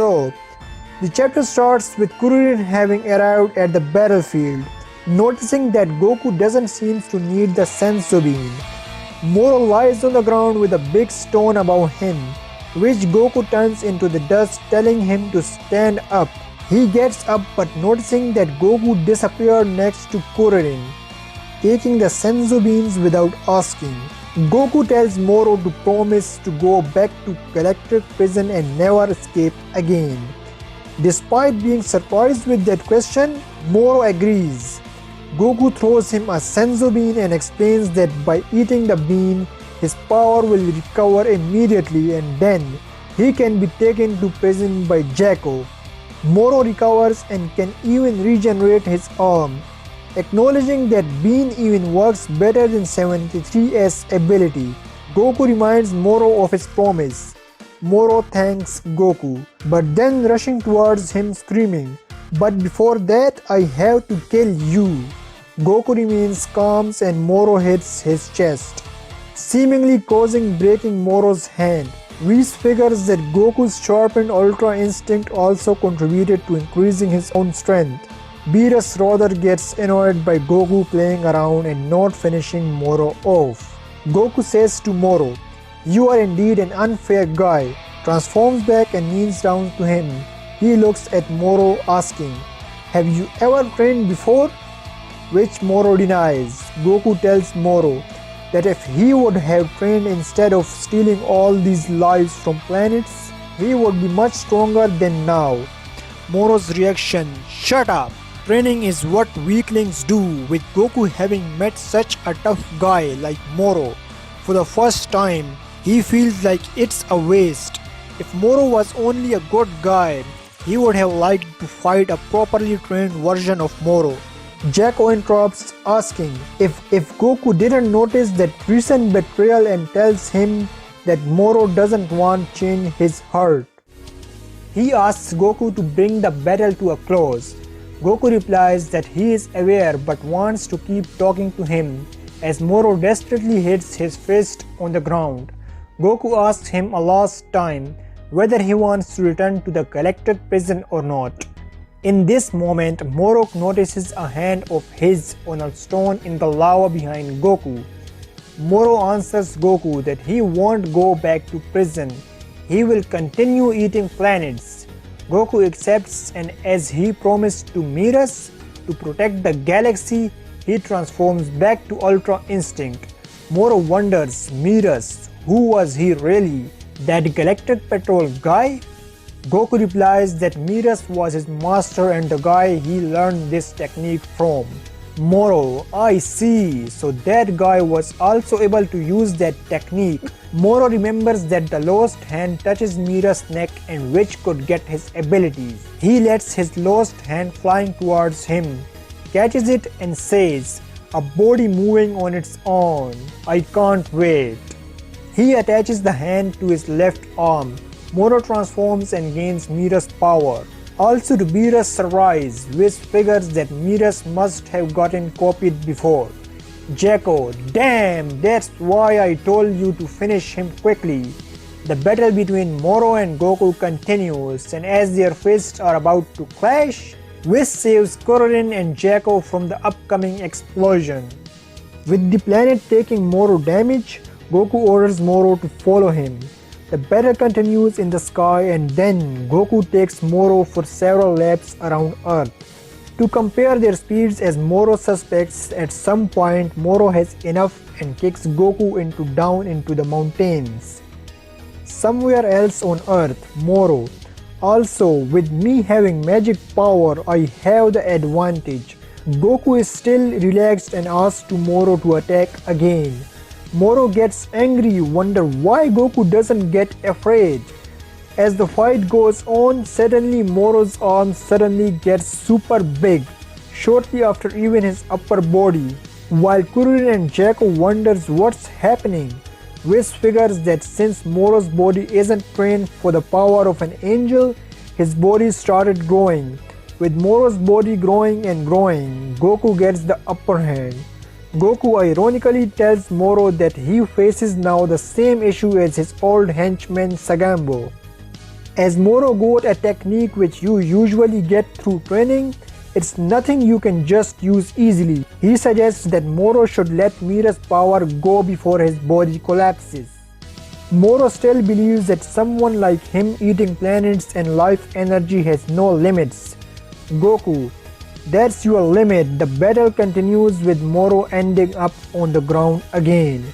So, the chapter starts with Kuririn having arrived at the battlefield, noticing that Goku doesn't seem to need the senzu bean. Moro lies on the ground with a big stone above him, which Goku turns into the dust, telling him to stand up. He gets up but noticing that Goku disappeared next to Kuririn, taking the senzu beans without asking. Goku tells Moro to promise to go back to Galactic Prison and never escape again. Despite being surprised with that question, Moro agrees. Goku throws him a senzu bean and explains that by eating the bean, his power will recover immediately and then he can be taken to prison by Jacko. Moro recovers and can even regenerate his arm, acknowledging that bean even works better than 73's ability. Goku reminds Moro of his promise. Moro thanks Goku, but then rushing towards him screaming, "But before that I have to kill you." Goku remains calm and Moro hits his chest, seemingly breaking Moro's hand. Whis figures that Goku's sharpened Ultra Instinct also contributed to increasing his own strength. Merus rather gets annoyed by Goku playing around and not finishing Moro off. Goku says to Moro, "You are indeed an unfair guy," transforms back and kneels down to him. He looks at Moro asking, "Have you ever trained before?" Which Moro denies. Goku tells Moro that if he would have trained instead of stealing all these lives from planets, he would be much stronger than now. Moro's reaction, "Shut up! Training is what weaklings do," with Goku having met such a tough guy like Moro for the first time, he feels like it's a waste. If Moro was only a good guy, he would have liked to fight a properly trained version of Moro. Jacko interrupts asking if Goku didn't notice that recent betrayal and tells him that Moro doesn't want to change his heart. He asks Goku to bring the battle to a close. Goku replies that he is aware but wants to keep talking to him as Moro desperately hits his fist on the ground. Goku asks him a last time whether he wants to return to the Galactic Prison or not. In this moment, Moro notices a hand of his on a stone in the lava behind Goku. Moro answers Goku that he won't go back to prison. He will continue eating planets. Goku accepts, and as he promised to Merus to protect the galaxy, he transforms back to Ultra Instinct. Moro wonders, Merus, who was he really? That Galactic Patrol guy? Goku replies that Merus was his master and the guy he learned this technique from. Moro, I see, so that guy was also able to use that technique. Moro remembers that the lost hand touches Merus' neck and which could get his abilities. He lets his lost hand flying towards him, catches it and says, "A body moving on its own. I can't wait." He attaches the hand to his left arm. Moro transforms and gains Merus' power. Also to Merus' surprise, Whis figures that Merus must have gotten copied before. Jacko, damn, that's why I told you to finish him quickly. The battle between Moro and Goku continues, and as their fists are about to clash, Whis saves Kuririn and Jacko from the upcoming explosion. With the planet taking Moro damage, Goku orders Moro to follow him. The battle continues in the sky and then Goku takes Moro for several laps around Earth to compare their speeds, as Moro suspects at some point Moro has enough and kicks Goku down into the mountains. Somewhere else on Earth, Moro, also with me having magic power, I have the advantage. Goku is still relaxed and asks Moro to attack again. Moro gets angry, wonder why Goku doesn't get afraid. As the fight goes on, suddenly Moro's arm suddenly gets super big, shortly after even his upper body. While Kuririn and Jacko wonders what's happening, Whis figures that since Moro's body isn't trained for the power of an angel, his body started growing. With Moro's body growing and growing, Goku gets the upper hand. Goku ironically tells Moro that he faces now the same issue as his old henchman Sagambo. As Moro got a technique which you usually get through training, it's nothing you can just use easily. He suggests that Moro should let Merus' power go before his body collapses. Moro still believes that someone like him eating planets and life energy has no limits. Goku, that's your limit. The battle continues with Moro ending up on the ground again.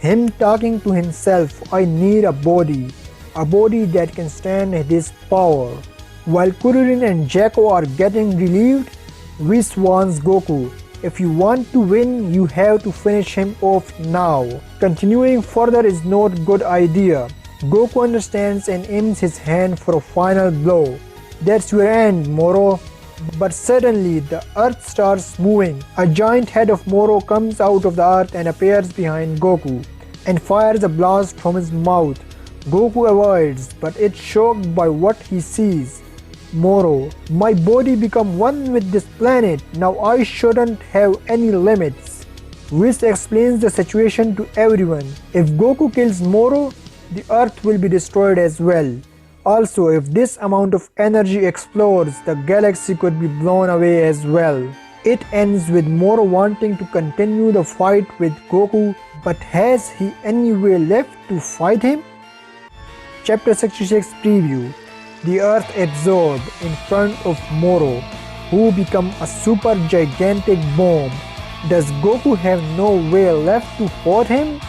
Him talking to himself, I need a body that can stand this power. While Kuririn and Jacko are getting relieved, Whis warns Goku, if you want to win, you have to finish him off now. Continuing further is not a good idea. Goku understands and aims his hand for a final blow. That's your end, Moro. But suddenly, the earth starts moving. A giant head of Moro comes out of the earth and appears behind Goku, and fires a blast from his mouth. Goku avoids, but it's shocked by what he sees. Moro, my body become one with this planet, now I shouldn't have any limits. Whis explains the situation to everyone. If Goku kills Moro, the earth will be destroyed as well. Also, if this amount of energy explodes, the galaxy could be blown away as well. It ends with Moro wanting to continue the fight with Goku, but has he any way left to fight him? Chapter 66 Preview. The Earth absorbed in front of Moro, who become a super gigantic bomb. Does Goku have no way left to fight him?